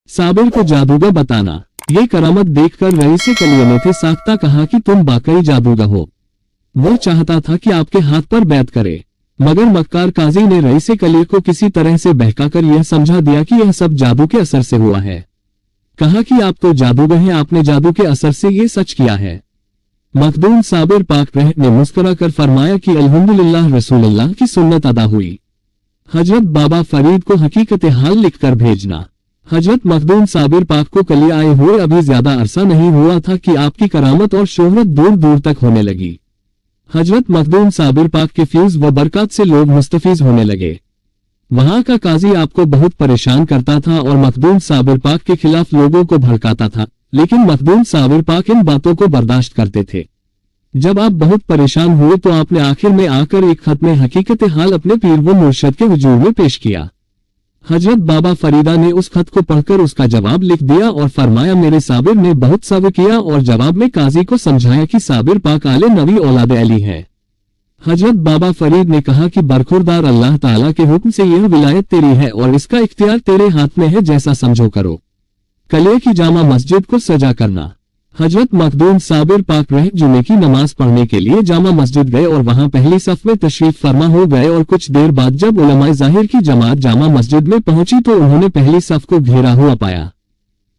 साबिर को जादूगर बताना। ये करामत देखकर रईस कलिये ने थे साख्ता कहा कि तुम वाकई जादूगर हो। वो चाहता था कि आपके हाथ पर बैत करे, मगर मक्कार काजी ने रईस कलिये को किसी तरह से बहकाकर यह समझा दिया कि यह सब जादू के असर से हुआ है। कहा कि आप तो जादूगर हैं, आपने जादू के असर से ये सच किया है। मखदूम साबिर पाक रह ने मुस्कुराकर फरमाया कि अल्हम्दुलिल्लाह, रसूलुल्लाह की सुन्नत अदा हुई। हजरत बाबा फरीद को हकीकत हाल लिखकर भेजना। हजरत मखदूम साबिर पाक को कलिये आए हुए अभी ज्यादा अरसा नहीं हुआ था कि आपकी करामत और शोहरत दूर दूर तक होने लगी। हजरत मखदूम साबिर पाक के फ्यूज व बरकत से लोग मुस्तफीज होने लगे। वहां का काजी आपको बहुत परेशान करता था और मखदूम साबिर पाक के खिलाफ लोगों को भड़काता था, लेकिन मखदूम साबिर पाक इन बातों को बर्दाश्त करते थे। जब आप बहुत परेशान हुए तो आपने आखिर में आकर एक खत में हकीकत हाल अपने पीर व मुर्शद के हुजूर में पेश किया। हजरत बाबा फरीदा ने उस खत को पढ़कर उसका जवाब लिख दिया और फरमाया, मेरे साबिर ने बहुत सब्र किया और जवाब में काजी को समझाया कि साबिर पाक आले नबी औलाद अली है। हजरत बाबा फरीद ने कहा कि बरखुरदार अल्लाह ताला के हुक्म से यह विलायत तेरी है और इसका इख्तियार तेरे हाथ में है, जैसा समझो करो। कलिये की जामा मस्जिद को सजा करना। हजरत मखदूम साबिर पाक रह जुमे की नमाज पढ़ने के लिए जामा मस्जिद गए और वहां पहली सफ में तशरीफ फरमा हो गए और कुछ देर बाद जब उलमाए जाहिर की जमात जामा मस्जिद में पहुंची तो उन्होंने पहली सफ को घेरा हुआ पाया।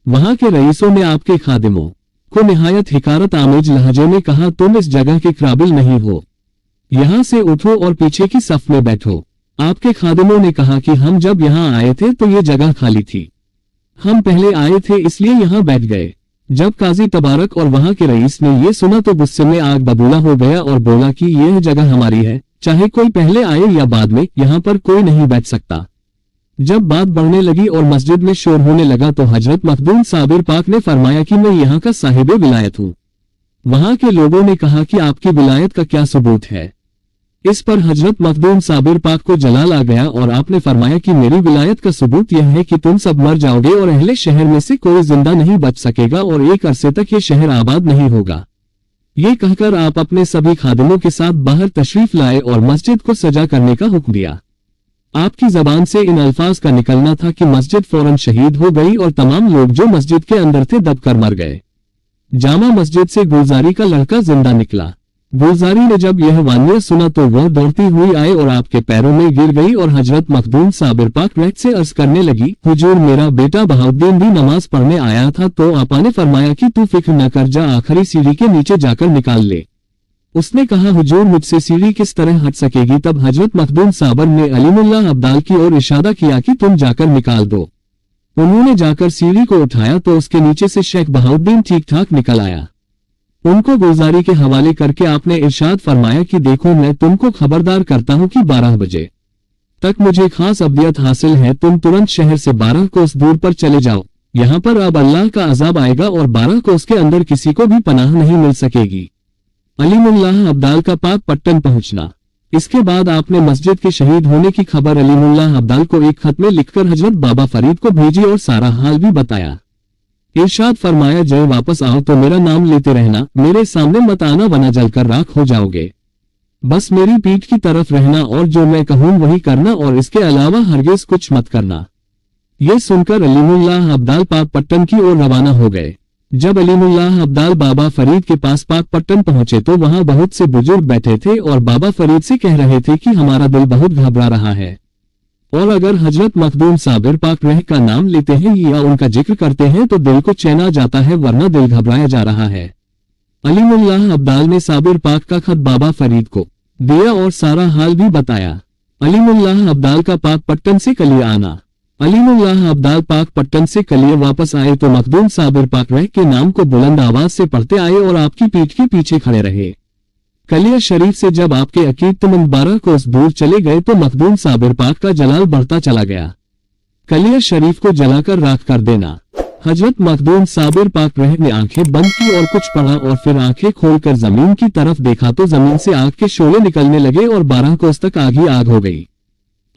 वहां के रईसों ने आपके खादिमों को निहायत हिकारत आमेज लहजे में कहा, तुम इस जगह के काबिल नहीं हो, यहाँ से उठो और पीछे की सफ में बैठो। आपके खादिमों ने कहा कि हम जब यहाँ आए थे तो ये जगह खाली थी, हम पहले आए थे इसलिए यहाँ बैठ गए। जब काजी तबारक और वहां के रईस ने ये सुना तो गुस्से में आग बबूला हो गया और बोला कि यह जगह हमारी है, चाहे कोई पहले आए या बाद में, यहाँ पर कोई नहीं बैठ सकता। जब बात बढ़ने लगी और मस्जिद में शोर होने लगा तो हजरत मखदूम साबिर पाक ने फरमाया कि मैं यहाँ का साहिब विलायत हूँ। वहां के लोगों ने कहा कि आपकी विलायत का क्या सबूत है। इस पर हजरत मखदूम साबिर पाक को जलाल आ गया और आपने फरमाया कि मेरी विलायत का सबूत यह है कि तुम सब मर जाओगे और अहले शहर में से कोई जिंदा नहीं बच सकेगा और एक अरसे तक ये शहर आबाद नहीं होगा। ये कहकर आप अपने सभी खादिमों के साथ बाहर तशरीफ लाए और मस्जिद को सजा करने का हुक्म दिया। आपकी जबान से इन अल्फाज का निकलना था कि मस्जिद फौरन शहीद हो गई और तमाम लोग जो मस्जिद के अंदर थे दबकर मर गए। जामा मस्जिद से गुलजारी का लड़का जिंदा निकला। गुलजारी ने जब यह वानिया सुना तो वह दौड़ती हुई आई और आपके पैरों में गिर गई और हजरत मखदूम साबिर पाक रहत से अर्ज करने लगी, हुजूर मेरा बेटा बहाउद्दीन भी नमाज पढ़ने आया था तो आपा ने फरमाया कि तू फिक्र न कर, जा आखिरी सीढ़ी के नीचे जाकर निकाल ले। उसने कहा, हुजूर मुझसे सीढ़ी किस तरह हट सकेगी। तब हजरत मखदूम साबिर ने अलीमुल्लाह अब्दाल की ओर इशारा किया कि तुम जाकर निकाल दो। उन्होंने जाकर सीढ़ी को उठाया तो उसके नीचे से शेख बहाउद्दीन ठीक ठाक निकल आया। उनको गुलजारी के हवाले करके आपने इरशाद फरमाया कि देखो मैं तुमको खबरदार करता हूं कि 12 बजे तक मुझे खास अब्दियत हासिल है, तुम तुरंत शहर से 12 कोस दूर पर चले जाओ। यहाँ पर अब अल्लाह का अजाब आएगा और 12 कोस के अंदर किसी को भी पनाह नहीं मिल सकेगी। अलीमुल्लाह अब्दाल का पाक पट्टन पहुंचना। इसके बाद आपने मस्जिद के शहीद होने की खबर अलीमुल्लाह अब्दाल को एक खत में लिखकर हजरत बाबा फरीद को भेजी और सारा हाल भी बताया। इरशाद फरमाया, जब वापस आओ तो मेरा नाम लेते रहना, मेरे सामने मत आना वरना जलकर राख हो जाओगे। बस मेरी पीठ की तरफ रहना और जो मैं कहूँ वही करना और इसके अलावा हरगिज कुछ मत करना। ये सुनकर अलीमुल्लाह अब्दाल पाक पट्टन की ओर रवाना हो गए। जब अलीमुल्लाह अब्दाल बाबा फरीद के पास पाक पट्टन पहुंचे तो वहां बहुत से बुजुर्ग बैठे थे और बाबा फरीद से कह रहे थे कि हमारा दिल बहुत घबरा रहा है और अगर हजरत मखदूम साबिर पाक रह का नाम लेते हैं या उनका जिक्र करते हैं तो दिल को चैन आ जाता है, वरना दिल घबराया जा रहा है। अलीमुल्लाह अब्दाल ने साबिर पाक का खत बाबा फरीद को दिया और सारा हाल भी बताया। अलीमुल्लाह अब्दाल का पाक पट्टन से कलिये आना। अलीमुल्लाह अब्दाल पाक पट्टन से कलिये वापस आए तो मखदूम साबिर पाक रह के नाम को बुलंद आवाज से पढ़ते आए और आपकी पीठ के पीछे खड़े रहे। कलिया शरीफ से जब आपके अकीद तमन 12 कोस दूर चले गए तो मखदूम साबिर पाक का जलाल बढ़ता चला गया। कलिया शरीफ को जलाकर राख कर देना। हजरत मखदूम साबिर पाक रह ने आंखें बंद की और कुछ पढ़ा और फिर आंखें खोलकर जमीन की तरफ देखा तो जमीन से आग के शोले निकलने लगे और 12 कोस तक आग ही आग हो गई।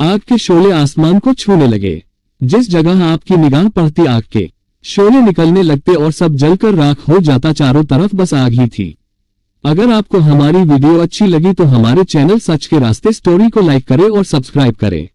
आग के शोले आसमान को छूने लगे। जिस जगह आपकी निगाह पड़ती आग के शोले निकलने लगते और सब जलकर राख हो जाता, चारों तरफ बस आग ही थी। अगर आपको हमारी वीडियो अच्छी लगी तो हमारे चैनल सच के रास्ते स्टोरी को लाइक करें और सब्सक्राइब करें।